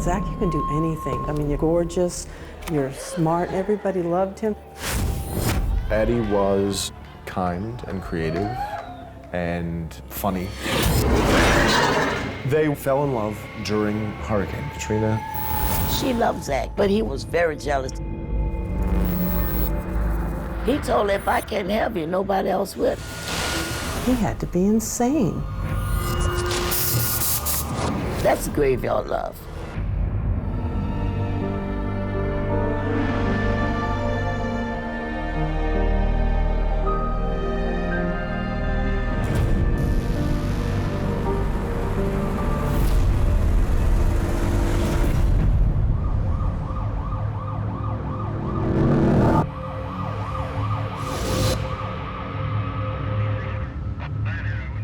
Zack, you can do anything. I mean, you're gorgeous, you're smart, everybody loved him. Addie was kind and creative and funny. They fell in love during Hurricane Katrina. She loved Zack, but he was very jealous. He told her, if I can't have you, nobody else will. He had to be insane. That's graveyard love.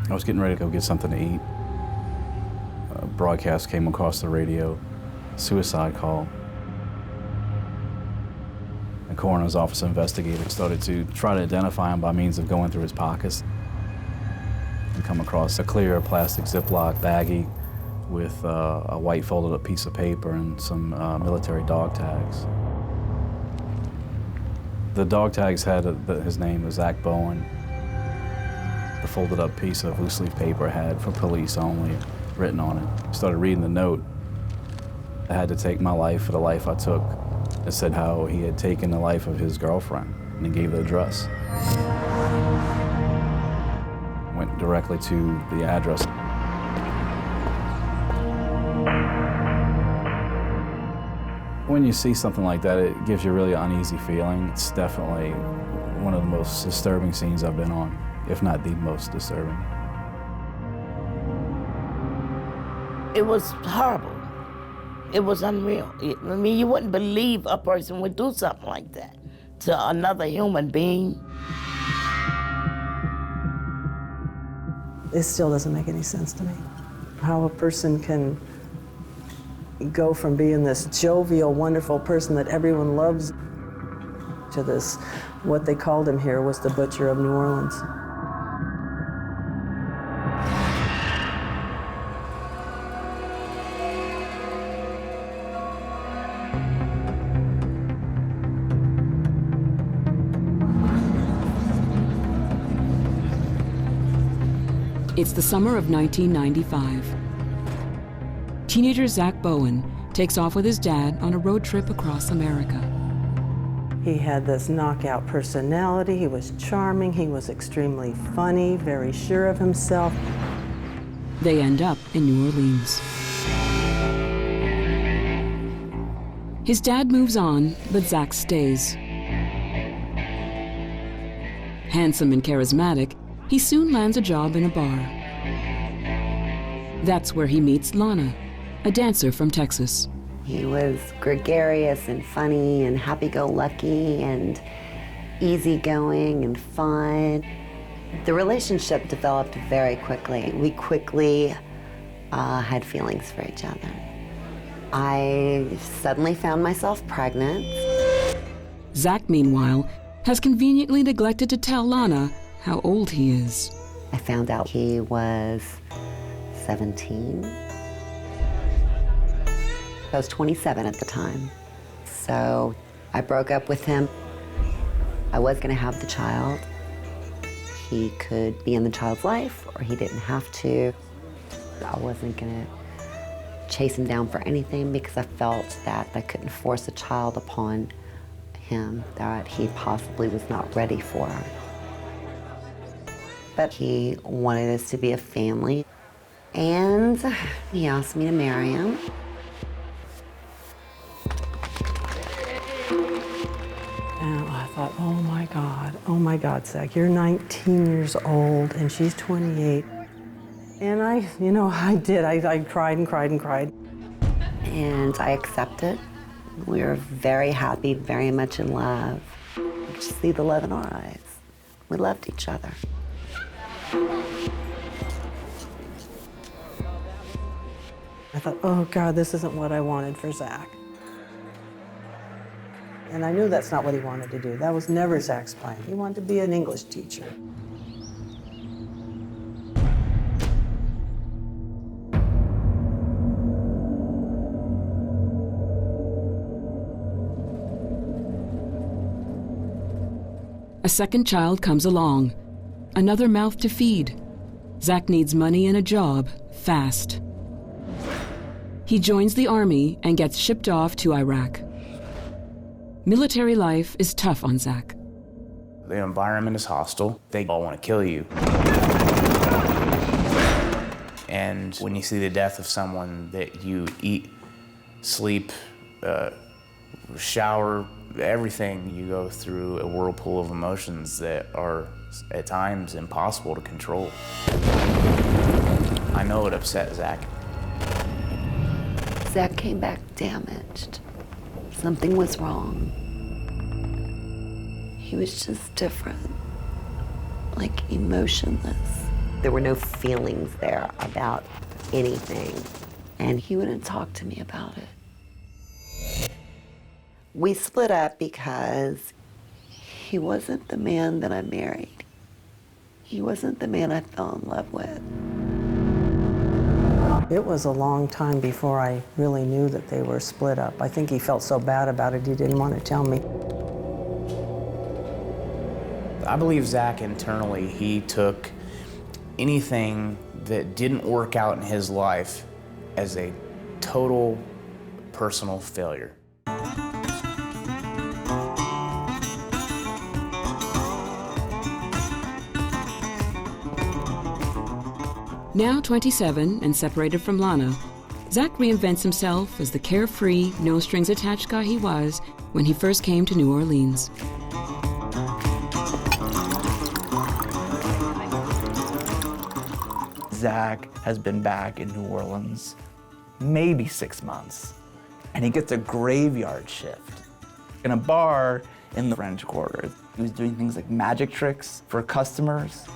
I was getting ready to go get something to eat. A broadcast came across the radio, suicide call. The coroner's office investigator started to try to identify him by means of going through his pockets and come across a clear plastic Ziploc baggie with a white folded up piece of paper and some military dog tags. The dog tags had his name was Zack Bowen. The folded up piece of loose leaf paper had "for police only" written on it. I started reading the note. I had to take my life for the life I took. It said how he had taken the life of his girlfriend, and he gave the address. Went directly to the address. When you see something like that, it gives you really an uneasy feeling. It's definitely one of the most disturbing scenes I've been on, if not the most disturbing. It was horrible. It was unreal. I mean, you wouldn't believe a person would do something like that to another human being. It still doesn't make any sense to me. How a person can go from being this jovial, wonderful person that everyone loves to this, what they called him here was the Butcher of New Orleans. It's the summer of 1995. Teenager Zack Bowen takes off with his dad on a road trip across America. He had this knockout personality, he was charming, he was extremely funny, very sure of himself. They end up in New Orleans. His dad moves on, but Zack stays. Handsome and charismatic, he soon lands a job in a bar. That's where he meets Lana, a dancer from Texas. He was gregarious and funny and happy-go-lucky and easygoing and fun. The relationship developed very quickly. We quickly had feelings for each other. I suddenly found myself pregnant. Zack, meanwhile, has conveniently neglected to tell Lana how old he is. I found out he was 17. I was 27 at the time. So I broke up with him. I was gonna have the child. He could be in the child's life or he didn't have to. I wasn't gonna chase him down for anything because I felt that I couldn't force a child upon him that he possibly was not ready for. But he wanted us to be a family, and he asked me to marry him. And I thought, oh my God, Zack, you're 19 years old and she's 28. And I did. I cried and cried and cried. And I accepted. We were very happy, very much in love. You could see the love in our eyes. We loved each other. I thought, oh God, this isn't what I wanted for Zack. And I knew that's not what he wanted to do. That was never Zack's plan. He wanted to be an English teacher. A second child comes along. Another mouth to feed. Zack needs money and a job, fast. He joins the army and gets shipped off to Iraq. Military life is tough on Zack. The environment is hostile. They all want to kill you. And when you see the death of someone that you eat, sleep, shower, everything, you go through a whirlpool of emotions that are at times impossible to control. I know it upset Zack. Zack came back damaged. Something was wrong. He was just different, like emotionless. There were no feelings there about anything, and he wouldn't talk to me about it. We split up because he wasn't the man that I married. He wasn't the man I fell in love with. It was a long time before I really knew that they were split up. I think he felt so bad about it, he didn't want to tell me. I believe Zack internally, he took anything that didn't work out in his life as a total personal failure. Now 27 and separated from Lana, Zack reinvents himself as the carefree, no-strings-attached guy he was when he first came to New Orleans. Zack has been back in New Orleans maybe 6 months, and he gets a graveyard shift in a bar in the French Quarter. He was doing things like magic tricks for customers.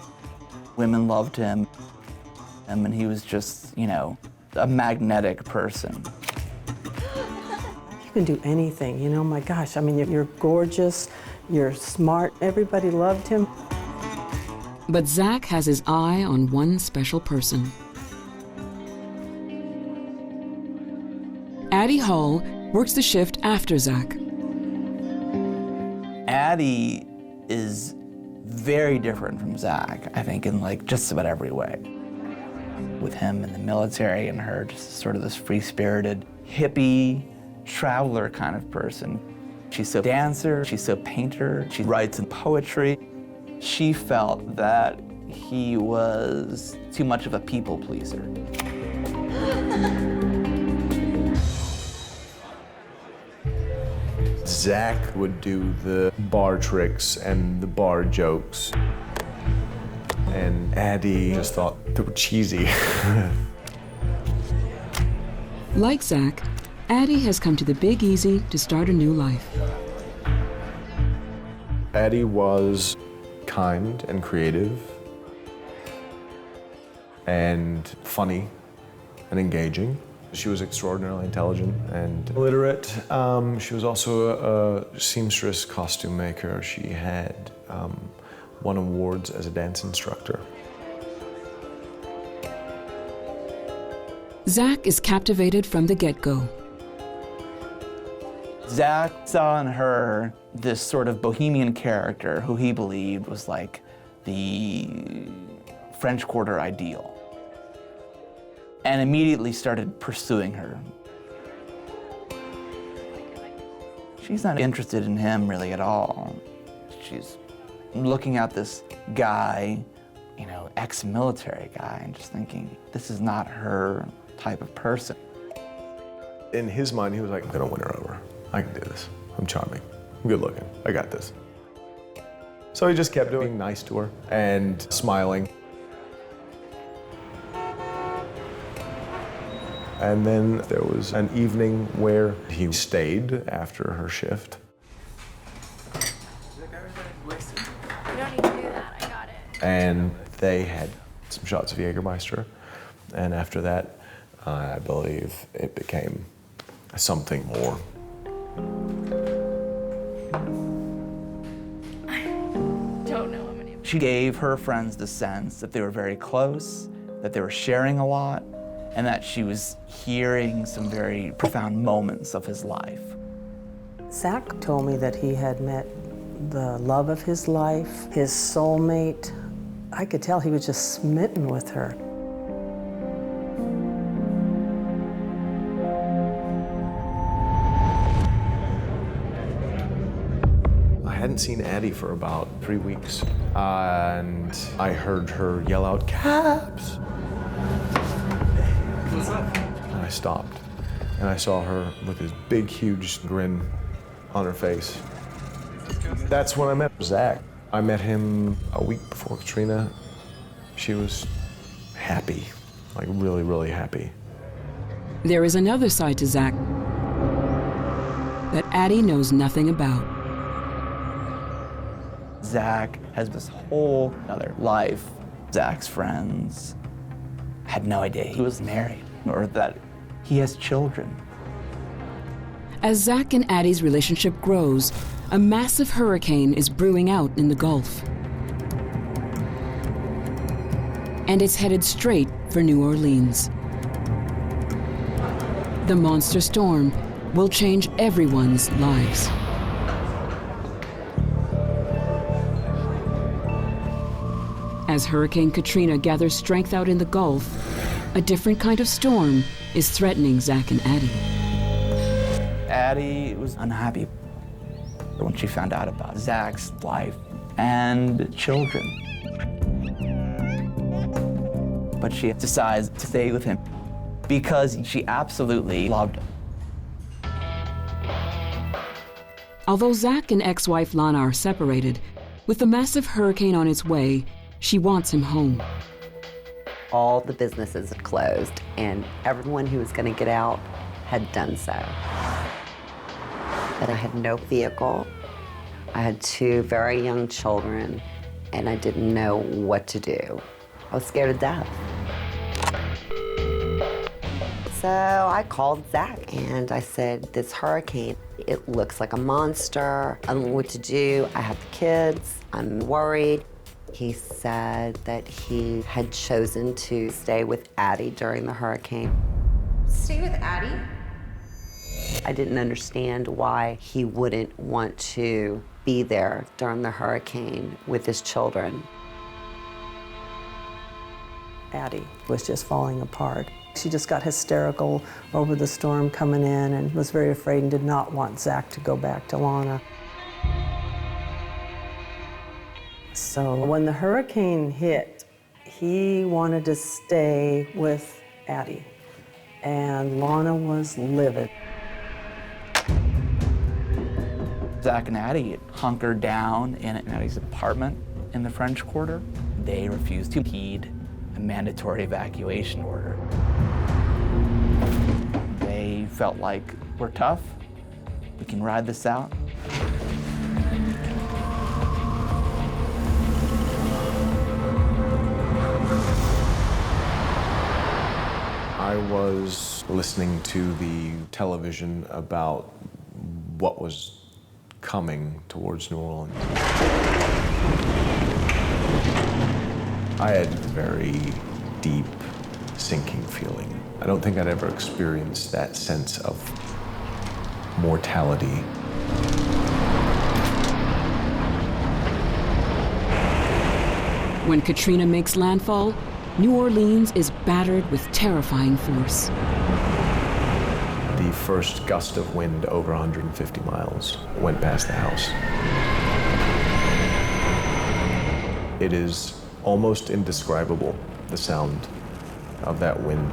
Women loved him, and he was just, you know, a magnetic person. You can do anything, you know, my gosh. I mean, you're gorgeous, you're smart, everybody loved him. But Zack has his eye on one special person. Addie Hall works the shift after Zack. Addie is very different from Zack, I think, in like just about every way. With him in the military and her just sort of this free-spirited, hippie, traveler kind of person. She's so dancer, she's so painter, she writes in poetry. She felt that he was too much of a people pleaser. Zack would do the bar tricks and the bar jokes. And Addie just thought they were cheesy. Like Zack, Addie has come to the Big Easy to start a new life. Addie was kind and creative and funny and engaging. She was extraordinarily intelligent and literate. She was also a seamstress costume maker. She had won awards as a dance instructor. Zack is captivated from the get-go. Zack saw in her this sort of bohemian character who he believed was like the French Quarter ideal, and immediately started pursuing her. She's not interested in him really at all. She's looking at this guy, you know, ex-military guy, and just thinking, this is not her type of person. In his mind, he was like, I'm gonna win her over. I can do this. I'm charming. I'm good looking. I got this. So he just kept being nice to her and smiling. And then there was an evening where he stayed after her shift. You don't need to do that, I got it. And they had some shots of Jägermeister. And after that, I believe it became something more. Don't know how many. She gave her friends the sense that they were very close, that they were sharing a lot, and that she was hearing some very profound moments of his life. Zack told me that he had met the love of his life, his soulmate. I could tell he was just smitten with her. I hadn't seen Addie for about 3 weeks, and I heard her yell out, "Cabs!" What's up? And I stopped, and I saw her with this big, huge grin on her face. That's when I met Zack. I met him a week before Katrina. She was happy, like really, really happy. There is another side to Zack that Addie knows nothing about. Zack has this whole other life. Zack's friends had no idea he was married or that he has children. As Zack and Addie's relationship grows, a massive hurricane is brewing out in the Gulf. And it's headed straight for New Orleans. The monster storm will change everyone's lives. As Hurricane Katrina gathers strength out in the Gulf, a different kind of storm is threatening Zack and Addie. Addie was unhappy when she found out about Zack's life and children. But she decides to stay with him because she absolutely loved him. Although Zack and ex-wife Lana are separated, with the massive hurricane on its way, she wants him home. All the businesses had closed, and everyone who was going to get out had done so. But I had no vehicle. I had 2 very young children, and I didn't know what to do. I was scared to death. So I called Zack, and I said, this hurricane, it looks like a monster. I don't know what to do. I have the kids. I'm worried. He said that he had chosen to stay with Addie during the hurricane. Stay with Addie? I didn't understand why he wouldn't want to be there during the hurricane with his children. Addie was just falling apart. She just got hysterical over the storm coming in and was very afraid and did not want Zack to go back to Lana. So when the hurricane hit, he wanted to stay with Addie, and Lana was livid. Zack and Addie hunkered down in Addie's apartment in the French Quarter. They refused to heed a mandatory evacuation order. They felt like, we're tough, we can ride this out. I was listening to the television about what was coming towards New Orleans. I had a very deep, sinking feeling. I don't think I'd ever experienced that sense of mortality. When Katrina makes landfall, New Orleans is battered with terrifying force. The first gust of wind over 150 miles went past the house. It is almost indescribable, the sound of that wind.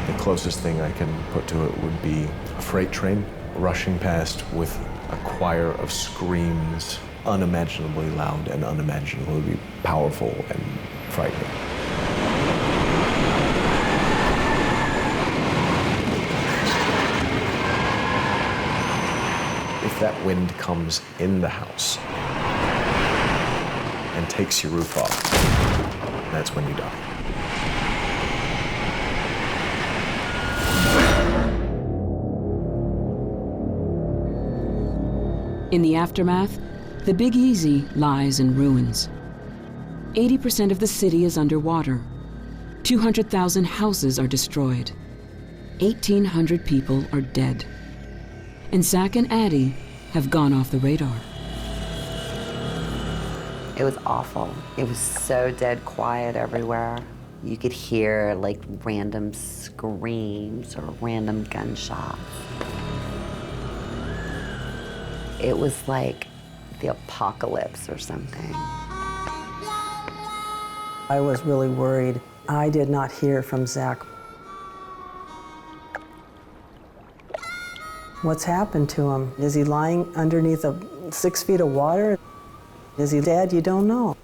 The closest thing I can put to it would be a freight train rushing past with a choir of screams, unimaginably loud and unimaginably powerful and frightening. If that wind comes in the house and takes your roof off, that's when you die. In the aftermath, the Big Easy lies in ruins. 80% of the city is underwater. 200,000 houses are destroyed. 1,800 people are dead. And Zack and Addie have gone off the radar. It was awful. It was so dead quiet everywhere. You could hear like random screams or random gunshots. It was like the apocalypse or something. I was really worried. I did not hear from Zack. What's happened to him? Is he lying underneath 6 feet of water? Is he dead? You don't know.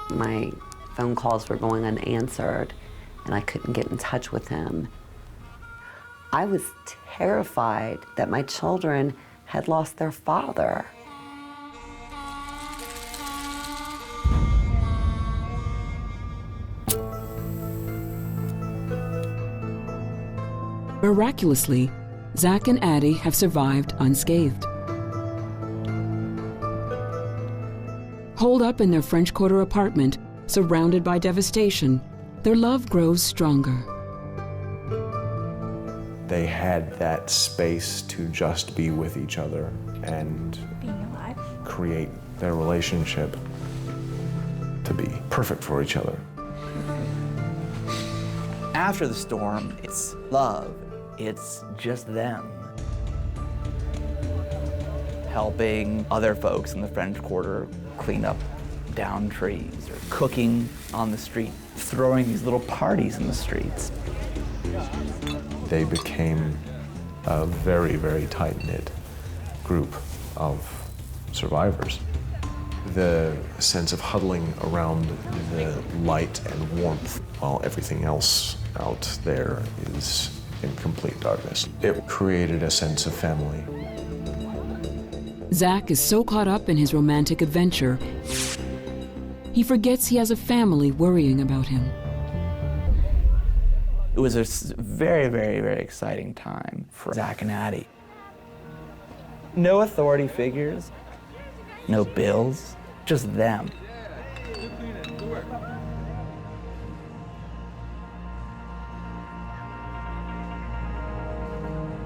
My phone calls were going unanswered, and I couldn't get in touch with him. I was terrified that my children had lost their father. Miraculously, Zack and Addie have survived unscathed. Holed up in their French Quarter apartment, surrounded by devastation, their love grows stronger. They had that space to just be with each other and Being alive. create their relationship to be perfect for each other. After the storm, it's love. It's just them. Helping other folks in the French Quarter clean up downed trees, or cooking on the street, throwing these little parties in the streets. They became a very, very tight-knit group of survivors. The sense of huddling around the light and warmth while everything else out there is in complete darkness. It created a sense of family. Zack is so caught up in his romantic adventure, he forgets he has a family worrying about him. It was a very, very, very exciting time for Zack and Addie. No authority figures, no bills, just them.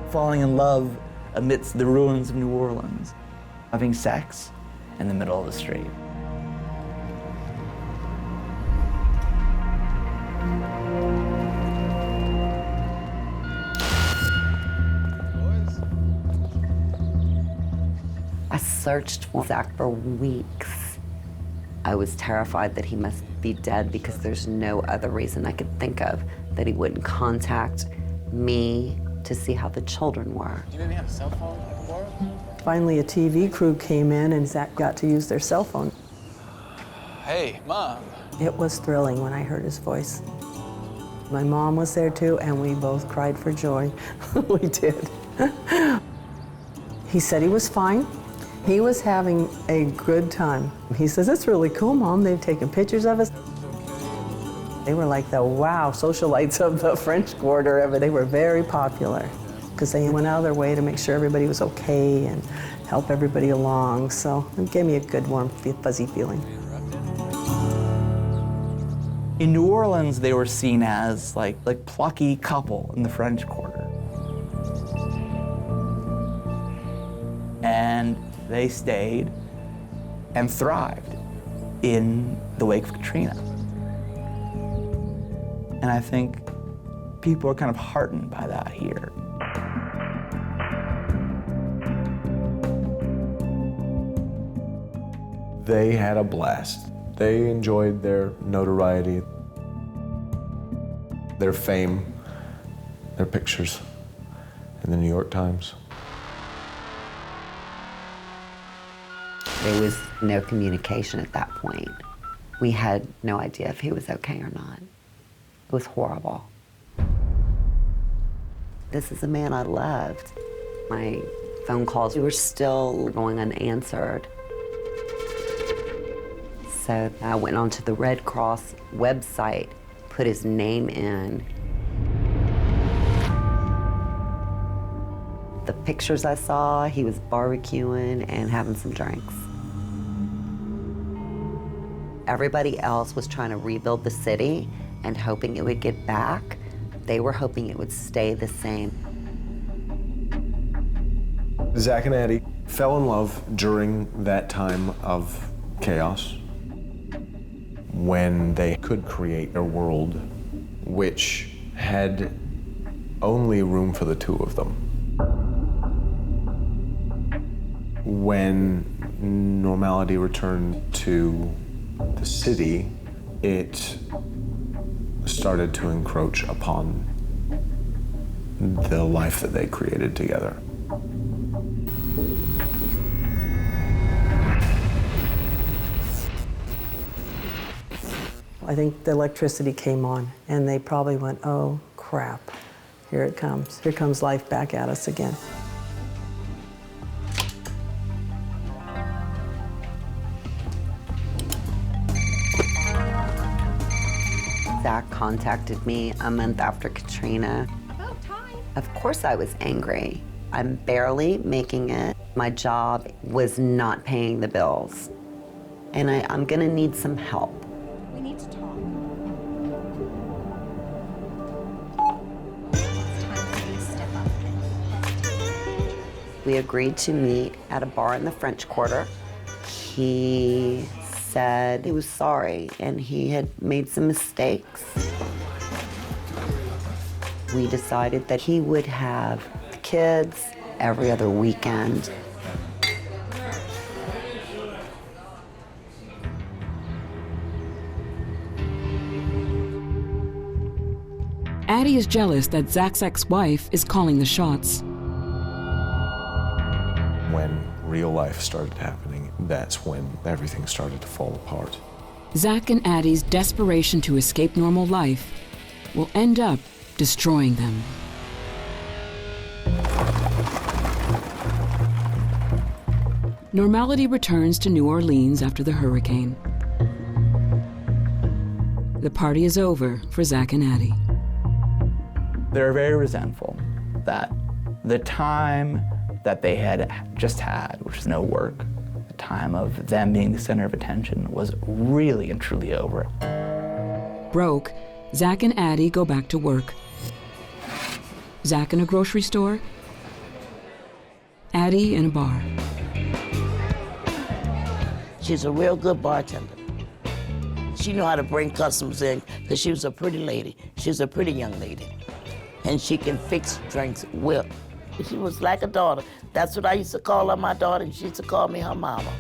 Falling in love amidst the ruins of New Orleans, having sex in the middle of the street. I searched for Zack for weeks. I was terrified that he must be dead because there's no other reason I could think of that he wouldn't contact me to see how the children were. Do you maybe have a cell phone I can borrow? Finally, a TV crew came in and Zack got to use their cell phone. Hey, Mom. It was thrilling when I heard his voice. My mom was there too, and we both cried for joy. We did. He said he was fine. He was having a good time. He says, "It's really cool, Mom. They've taken pictures of us." They were like the wow socialites of the French Quarter. They were very popular because they went out of their way to make sure everybody was okay and help everybody along. So it gave me a good, warm, fuzzy feeling. In New Orleans, they were seen as like plucky couple in the French Quarter. And they stayed and thrived in the wake of Katrina. And I think people are kind of heartened by that here. They had a blast. They enjoyed their notoriety, their fame, their pictures in the New York Times. There was no communication at that point. We had no idea if he was okay or not. It was horrible. This is a man I loved. My phone calls were still going unanswered. So I went onto the Red Cross website, put his name in. The pictures I saw, he was barbecuing and having some drinks. Everybody else was trying to rebuild the city and hoping it would get back. They were hoping it would stay the same. Zack and Addie fell in love during that time of chaos, when they could create a world which had only room for the two of them. When normality returned to the city, it started to encroach upon the life that they created together. I think the electricity came on, and they probably went, oh, crap, here it comes. Here comes life back at us again. Zack contacted me a month after Katrina. About time. Of course I was angry. I'm barely making it. My job was not paying the bills. And I'm gonna need some help. We need to talk. We agreed to meet at a bar in the French Quarter. He said he was sorry and he had made some mistakes. We decided that he would have the kids every other weekend. Addie is jealous that Zack's ex-wife is calling the shots. When real life started happening, that's when everything started to fall apart. Zack and Addie's desperation to escape normal life will end up destroying them. Normality returns to New Orleans after the hurricane. The party is over for Zack and Addie. They're very resentful that the time that they had just had, which is no work, the time of them being the center of attention, was really and truly over. Broke, Zack and Addie go back to work. Zack in a grocery store, Addie in a bar. She's a real good bartender. She knew how to bring customers in because she was a pretty lady. She was a pretty young lady. And she can fix drinks well. She was like a daughter. That's what I used to call her, my daughter, and she used to call me her mama.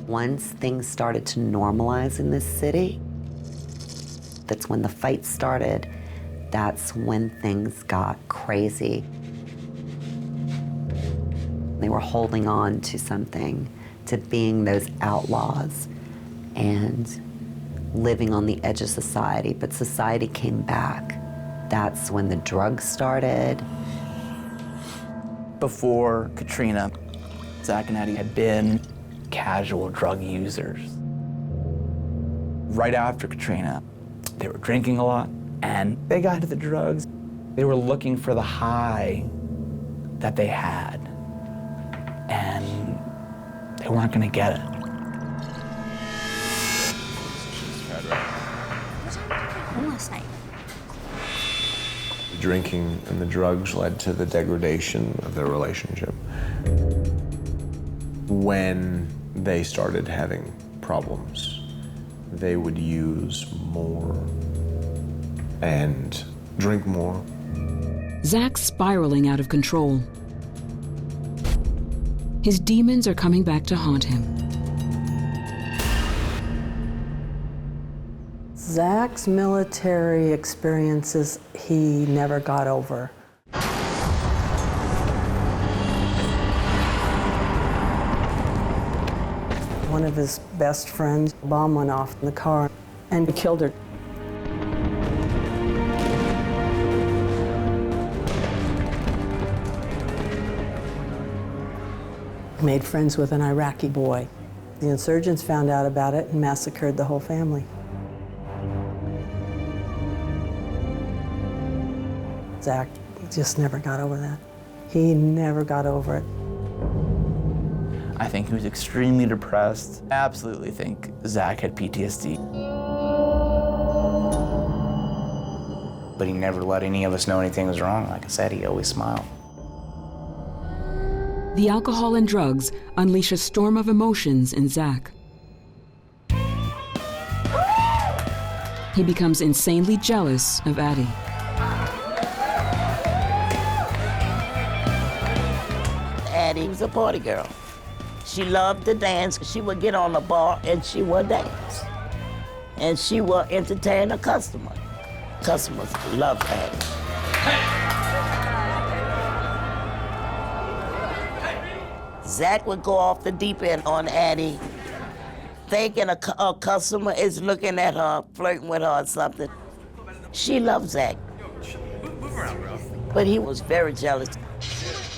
Once things started to normalize in this city, that's when the fight started. That's when things got crazy. They were holding on to something, to being those outlaws and living on the edge of society, but society came back. That's when the drugs started. Before Katrina, Zack and Addie had been casual drug users. Right after Katrina, they were drinking a lot and they got into the drugs. They were looking for the high that they had, and they weren't gonna get it. Home last night. The drinking and the drugs led to the degradation of their relationship. When they started having problems, they would use more and drink more. Zack's spiraling out of control. His demons are coming back to haunt him. Zack's military experiences, he never got over. One of his best friends, a bomb went off in the car and killed her. Made friends with an Iraqi boy. The insurgents found out about it and massacred the whole family. Zack just never got over that. He never got over it. I think he was extremely depressed. I absolutely think Zack had PTSD. But he never let any of us know anything was wrong. Like I said, he always smiled. The alcohol and drugs unleash a storm of emotions in Zack. He becomes insanely jealous of Addie. Addie was a party girl. She loved to dance. She would get on the bar and she would dance. And she would entertain a customer. Customers loved Addie. Zack would go off the deep end on Addie, thinking a customer is looking at her, flirting with her or something. She loved Zack. But he was very jealous.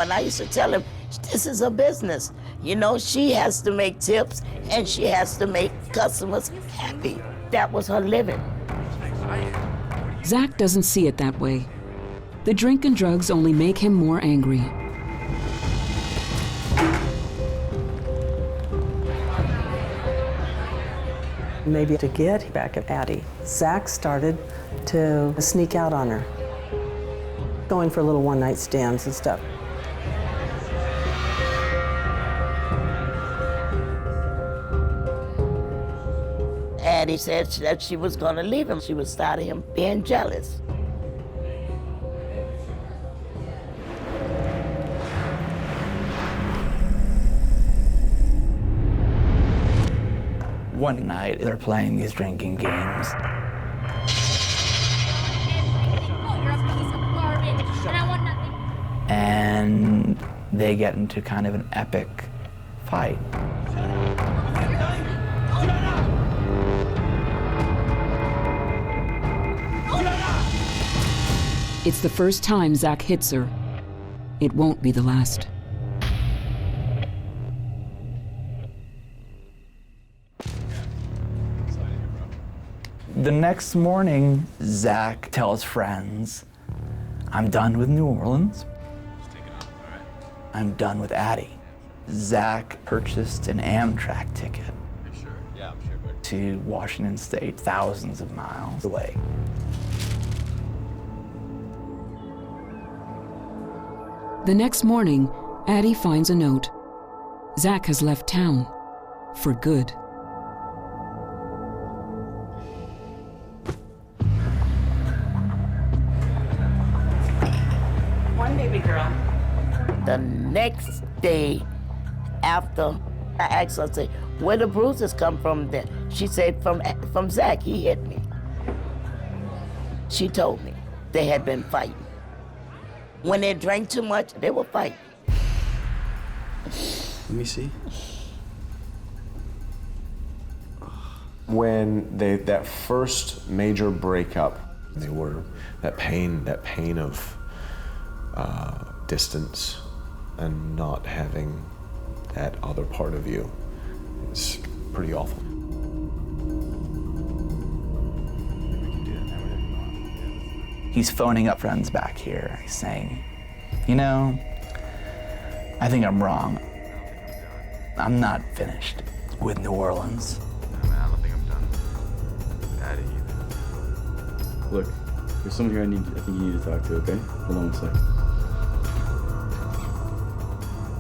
And I used to tell him, this is a business. You know, she has to make tips and she has to make customers happy. That was her living. Zack doesn't see it that way. The drink and drugs only make him more angry. Maybe to get back at Addie, Zack started to sneak out on her, going for little one-night stands and stuff. Addie said that she was gonna leave him. She was tired of him being jealous. One night, they're playing these drinking games. You're a piece of garbage, and I want nothing. And they get into kind of an epic fight. It's the first time Zack hits her. It won't be the last. The next morning, Zack tells friends, I'm done with New Orleans. I'm done with Addie. Zack purchased an Amtrak ticket to Washington State, thousands of miles away. The next morning, Addie finds a note. Zack has left town. For good. One baby girl. The next day after, I asked her, I said, where the bruises come from then? She said, from Zack, he hit me. She told me they had been fighting. When they drank too much, they would fight. Let me see. When that first major breakup, they were that pain of distance and not having that other part of you. It's pretty awful. He's phoning up friends back here. He's saying, you know, I think I'm wrong. I'm not finished with New Orleans. Man, I don't think I'm done with Addie either. Look, there's someone here I think you need to talk to, okay? Hold on 1 second.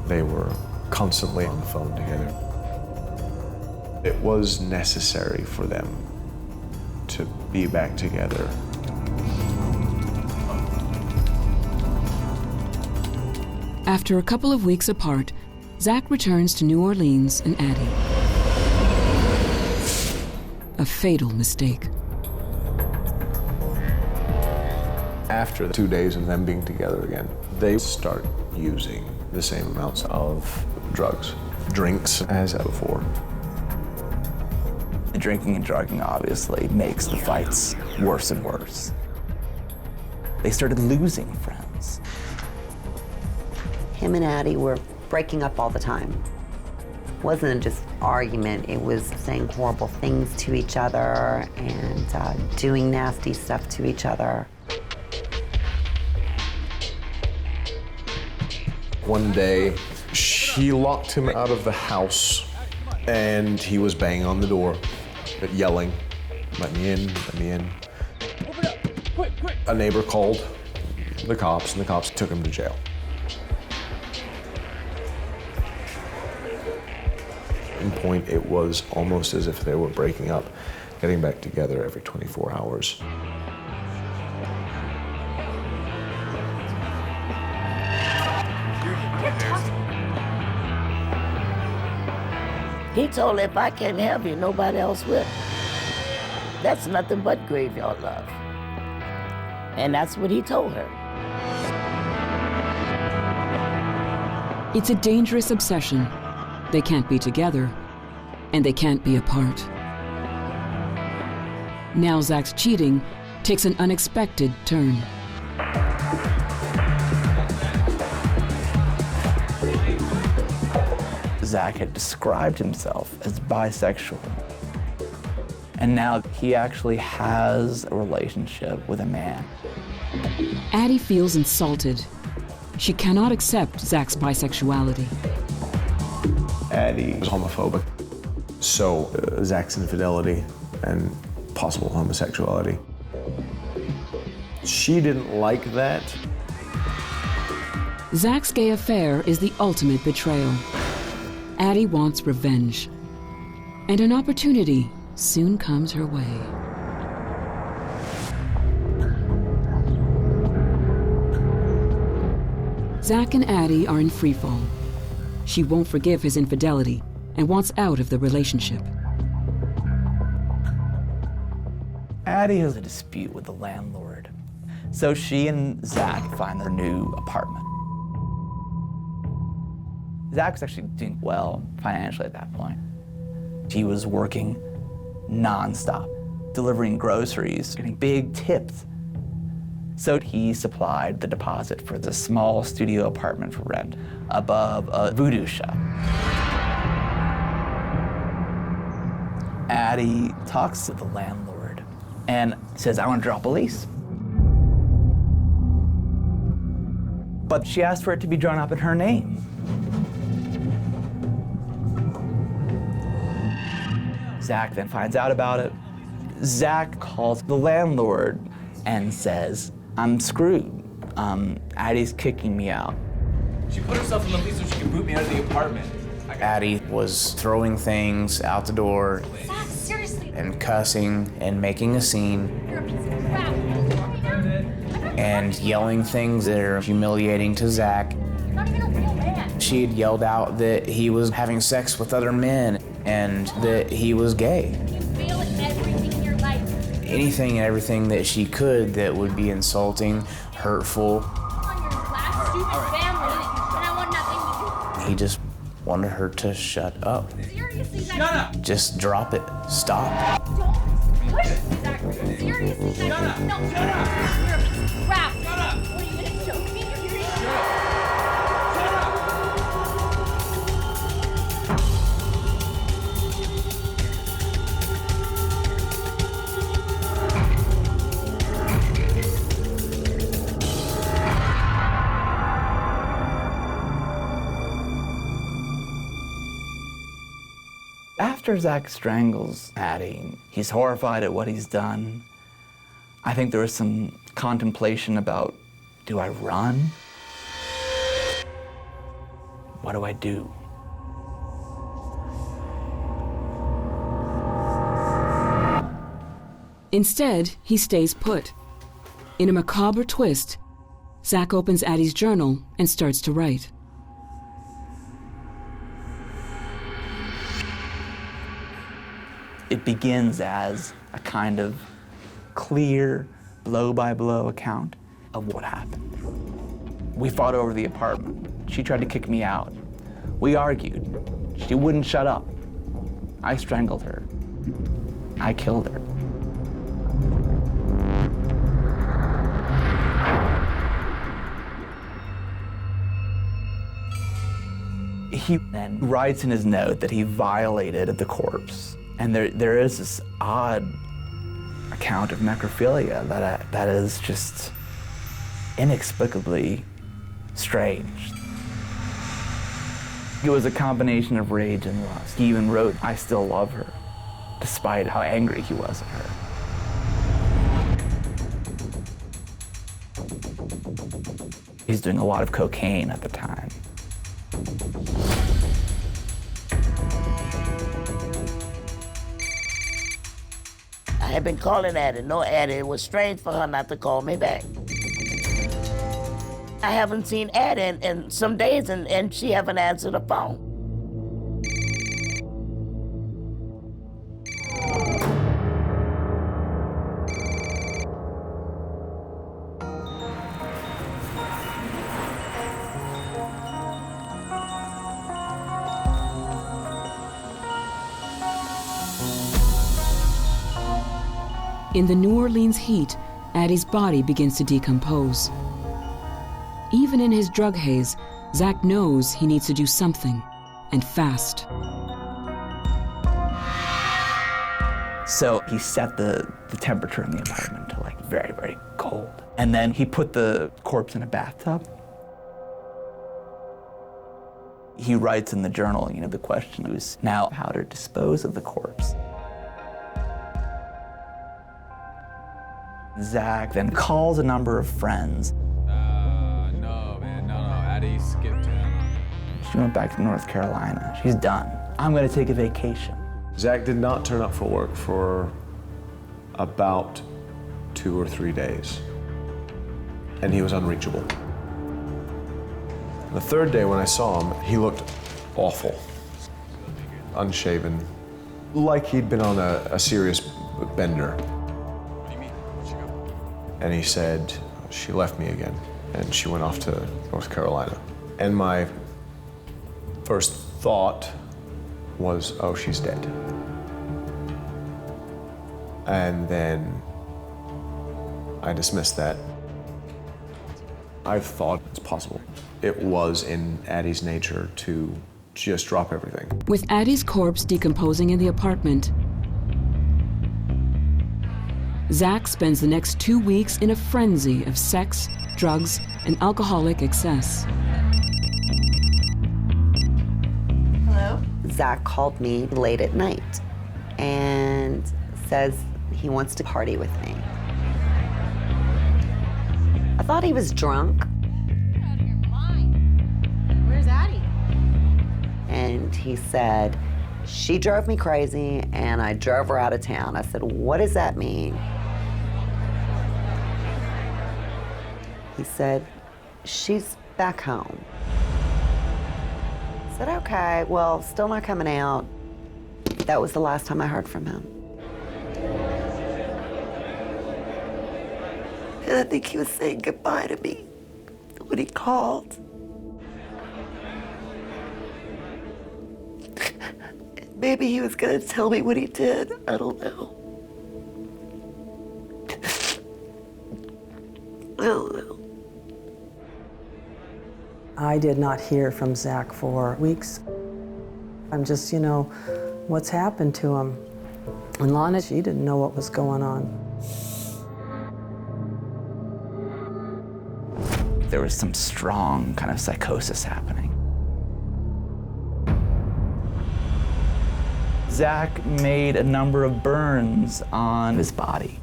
They were constantly on the phone together. It was necessary for them to be back together. After a couple of weeks apart, Zack returns to New Orleans and Addie. A fatal mistake. After the 2 days of them being together again, they start using the same amounts of drugs, drinks as before. The drinking and drugging obviously makes the fights worse and worse. They started losing friends. Him and Addie were breaking up all the time. It wasn't just argument, it was saying horrible things to each other and doing nasty stuff to each other. One day, she locked him out of the house and he was banging on the door, but yelling, let me in, let me in. Open up, quick, quick. A neighbor called the cops, and the cops took him to jail. At one point, it was almost as if they were breaking up, getting back together every 24 hours. He told her, if I can't help you, nobody else will. That's nothing but graveyard love. And that's what he told her. It's a dangerous obsession. They can't be together, and they can't be apart. Now Zack's cheating takes an unexpected turn. Zack had described himself as bisexual. And now he actually has a relationship with a man. Addie feels insulted. She cannot accept Zack's bisexuality. Addie was homophobic. So Zack's infidelity and possible homosexuality. She didn't like that. Zack's gay affair is the ultimate betrayal. Addie wants revenge. And an opportunity soon comes her way. Zack and Addie are in freefall. She won't forgive his infidelity and wants out of the relationship. Addie has a dispute with the landlord. So she and Zack find their new apartment. Zack was actually doing well financially at that point. He was working nonstop, delivering groceries, getting big tips. So he supplied the deposit for the small studio apartment for rent above a voodoo shop. Addie talks to the landlord and says, I want to drop a lease. But she asked for it to be drawn up in her name. Zack then finds out about it. Zack calls the landlord and says, I'm screwed. Addie's kicking me out. She put herself in the lease so she could boot me out of the apartment. Addie was throwing things out the door and cussing and making a scene and yelling things that are humiliating to Zack. She had yelled out that he was having sex with other men and that he was gay. You fail at everything in your life. Anything and everything that she could that would be insulting, hurtful. On your last stupid family, and I want nothing to do. He just wanted her to shut up. Seriously, Zach. Shut up. Just drop it. Stop. Don't push me, Zach. Seriously, Zach. Shut up. No. Shut up. You're a piece of crap. Shut up. What are you gonna choke me? You're gonna shut up. After Zack strangles Addie, he's horrified at what he's done. I think there was some contemplation about, do I run? What do I do? Instead, he stays put. In a macabre twist, Zack opens Addie's journal and starts to write. It begins as a kind of clear, blow-by-blow account of what happened. We fought over the apartment. She tried to kick me out. We argued. She wouldn't shut up. I strangled her. I killed her. He then writes in his note that he violated the corpse. And there is this odd account of necrophilia that is just inexplicably strange. It was a combination of rage and lust. He even wrote, I still love her, despite how angry he was at her. He's doing a lot of cocaine at the time. I had been calling Addie. No, Addie, it was strange for her not to call me back. I haven't seen Addie in some days, and she haven't answered the phone. In the New Orleans heat, Addie's body begins to decompose. Even in his drug haze, Zack knows he needs to do something, and fast. So he set the temperature in the apartment to like very, very cold. And then he put the corpse in a bathtub. He writes in the journal, the question was now how to dispose of the corpse. Zack then calls a number of friends. No, man, no. Addie skipped him. She went back to North Carolina. She's done. I'm gonna take a vacation. Zack did not turn up for work for about 2 or 3 days, and he was unreachable. The third day when I saw him, he looked awful, unshaven, like he'd been on a serious bender. And he said, she left me again, and she went off to North Carolina. And my first thought was, oh, she's dead. And then I dismissed that. I thought it's possible. It was in Addie's nature to just drop everything. With Addie's corpse decomposing in the apartment, Zack spends the next 2 weeks in a frenzy of sex, drugs, and alcoholic excess. Hello? Zack called me late at night and says he wants to party with me. I thought he was drunk. You're out of your mind. Where's Addie? And he said, she drove me crazy and I drove her out of town. I said, what does that mean? He said, she's back home. I said, okay, well, still not coming out. That was the last time I heard from him. And I think he was saying goodbye to me when he called. Maybe he was gonna tell me what he did. I don't know. I don't know. I did not hear from Zack for weeks. I'm just, what's happened to him? And Lana, she didn't know what was going on. There was some strong kind of psychosis happening. Zack made a number of burns on his body.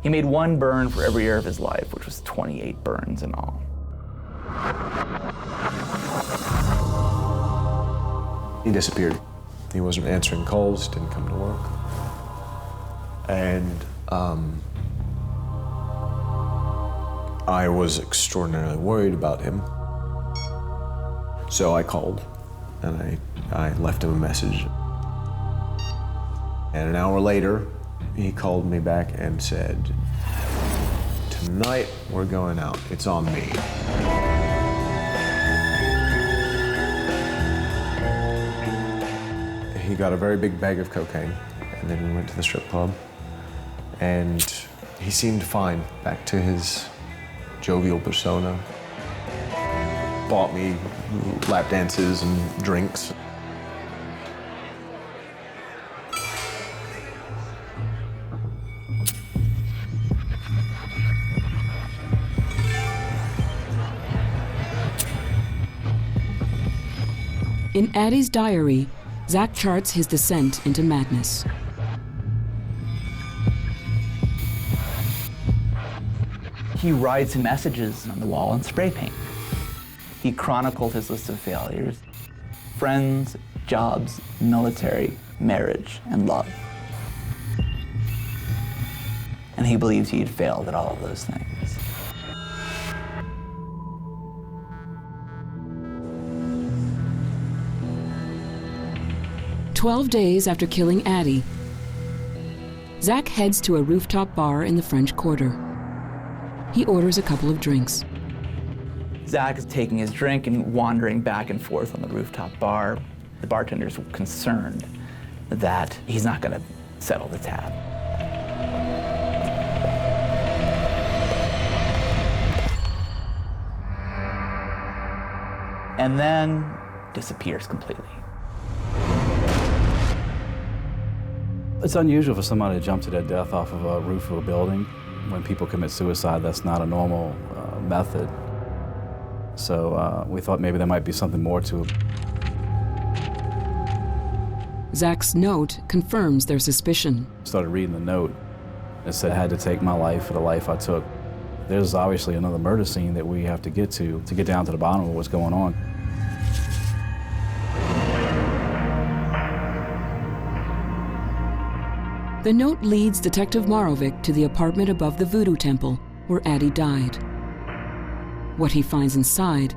He made 1 burn for every year of his life, which was 28 burns in all. He disappeared. He wasn't answering calls, didn't come to work. And I was extraordinarily worried about him. So I called and I left him a message. And an hour later, he called me back and said, tonight we're going out, it's on me. He got a very big bag of cocaine, and then we went to the strip club, and he seemed fine, back to his jovial persona. Bought me lap dances and drinks. In Addie's diary, Zack charts his descent into madness. He writes messages on the wall in spray paint. He chronicled his list of failures: friends, jobs, military, marriage, and love. And he believed he had failed at all of those things. "12 days after killing Addie, Zack heads to a rooftop bar in the French Quarter. He orders a couple of drinks. Zack is taking his drink and wandering back and forth on the rooftop bar. The bartender's concerned that he's not going to settle the tab. And then disappears completely. It's unusual for somebody to jump to their death off of a roof of a building. When people commit suicide, that's not a normal method. So we thought maybe there might be something more to it. Zack's note confirms their suspicion. Started reading the note. It said I had to take my life for the life I took. There's obviously another murder scene that we have to get down to the bottom of what's going on. The note leads Detective Marovic to the apartment above the Voodoo Temple where Addie died. What he finds inside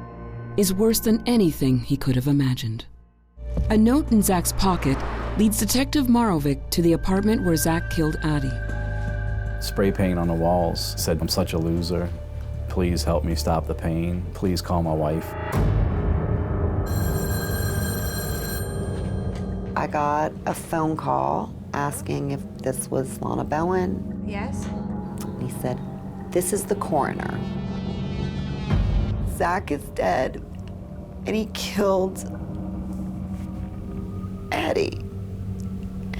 is worse than anything he could have imagined. A note in Zack's pocket leads Detective Marovic to the apartment where Zack killed Addie. Spray paint on the walls said, "I'm such a loser. Please help me stop the pain. Please call my wife." I got a phone call asking if this was Lana Bowen. Yes? He said, "This is the coroner. Zack is dead, and he killed Addie."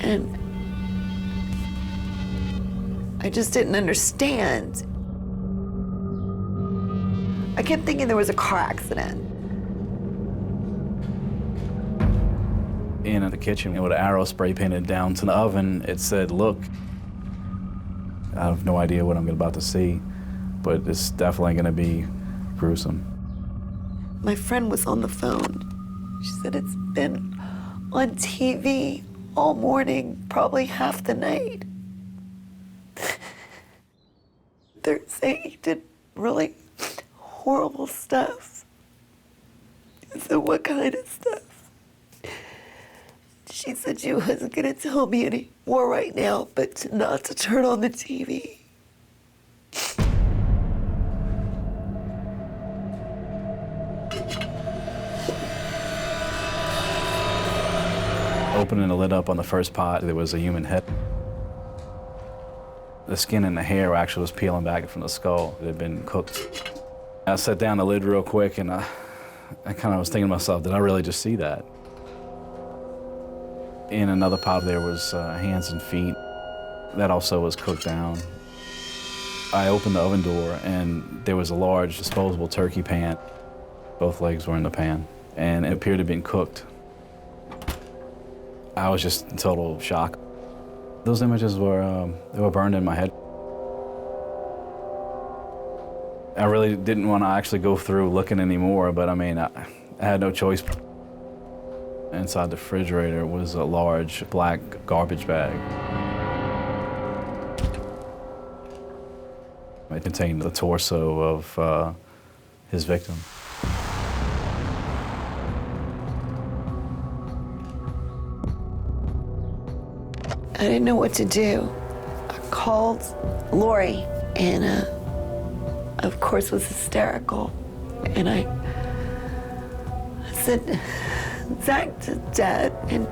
And I just didn't understand. I kept thinking there was a car accident. In the kitchen with an arrow spray painted down to the oven, it said, "Look." I have no idea what I'm about to see, but it's definitely going to be gruesome. My friend was on the phone. She said it's been on TV all morning, probably half the night. They're saying he did really horrible stuff. So what kind of stuff? She said she wasn't gonna tell me any more right now, but not to turn on the TV. Opening the lid up on the first pot, there was a human head. The skin and the hair actually was peeling back from the skull. It had been cooked. I set down the lid real quick, and I kind of was thinking to myself, did I really just see that? In another pot there was hands and feet. That also was cooked down. I opened the oven door, and there was a large disposable turkey pan. Both legs were in the pan, and it appeared to have been cooked. I was just in total shock. Those images were burned in my head. I really didn't want to actually go through looking anymore, but I mean, I had no choice. Inside the refrigerator was a large black garbage bag. It contained the torso of his victim. I didn't know what to do. I called Lori, and of course was hysterical. And I said, "Zack's dead, and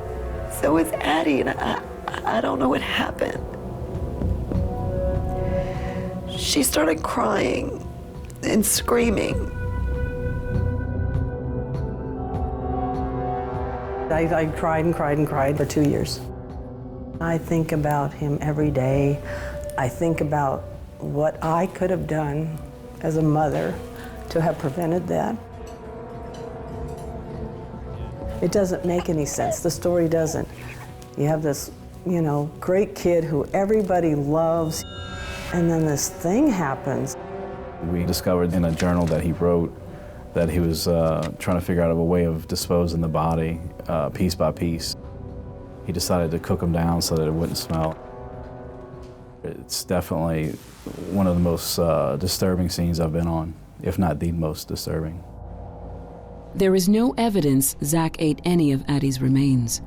so is Addie, and I don't know what happened." She started crying and screaming. I cried and cried and cried for 2 years. I think about him every day. I think about what I could have done as a mother to have prevented that. It doesn't make any sense. The story doesn't. You have this, great kid who everybody loves, and then this thing happens. We discovered in a journal that he wrote that he was trying to figure out a way of disposing the body piece by piece. He decided to cook them down so that it wouldn't smell. It's definitely one of the most disturbing scenes I've been on, if not the most disturbing. There is no evidence Zack ate any of Addie's remains.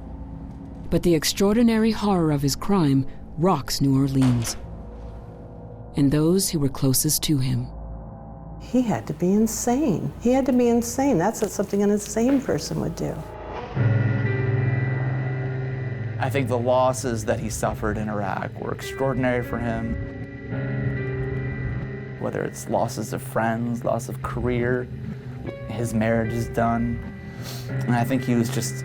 But the extraordinary horror of his crime rocks New Orleans and those who were closest to him. He had to be insane. He had to be insane. That's what something an insane person would do. I think the losses that he suffered in Iraq were extraordinary for him. Whether it's losses of friends, loss of career, his marriage is done. And I think he was just,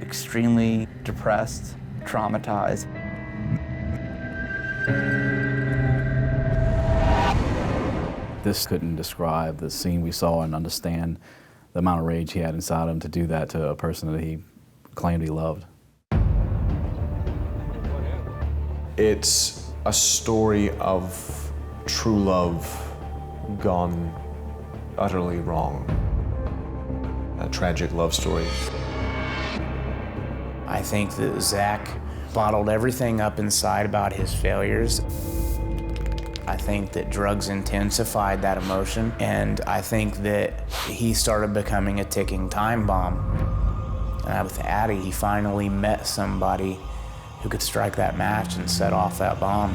extremely depressed, traumatized. This couldn't describe the scene we saw and understand the amount of rage he had inside him to do that to a person that he claimed he loved. It's a story of true love gone utterly wrong. A tragic love story. I think that Zack bottled everything up inside about his failures. I think that drugs intensified that emotion, and I think that he started becoming a ticking time bomb. And with Addie, he finally met somebody who could strike that match and set off that bomb.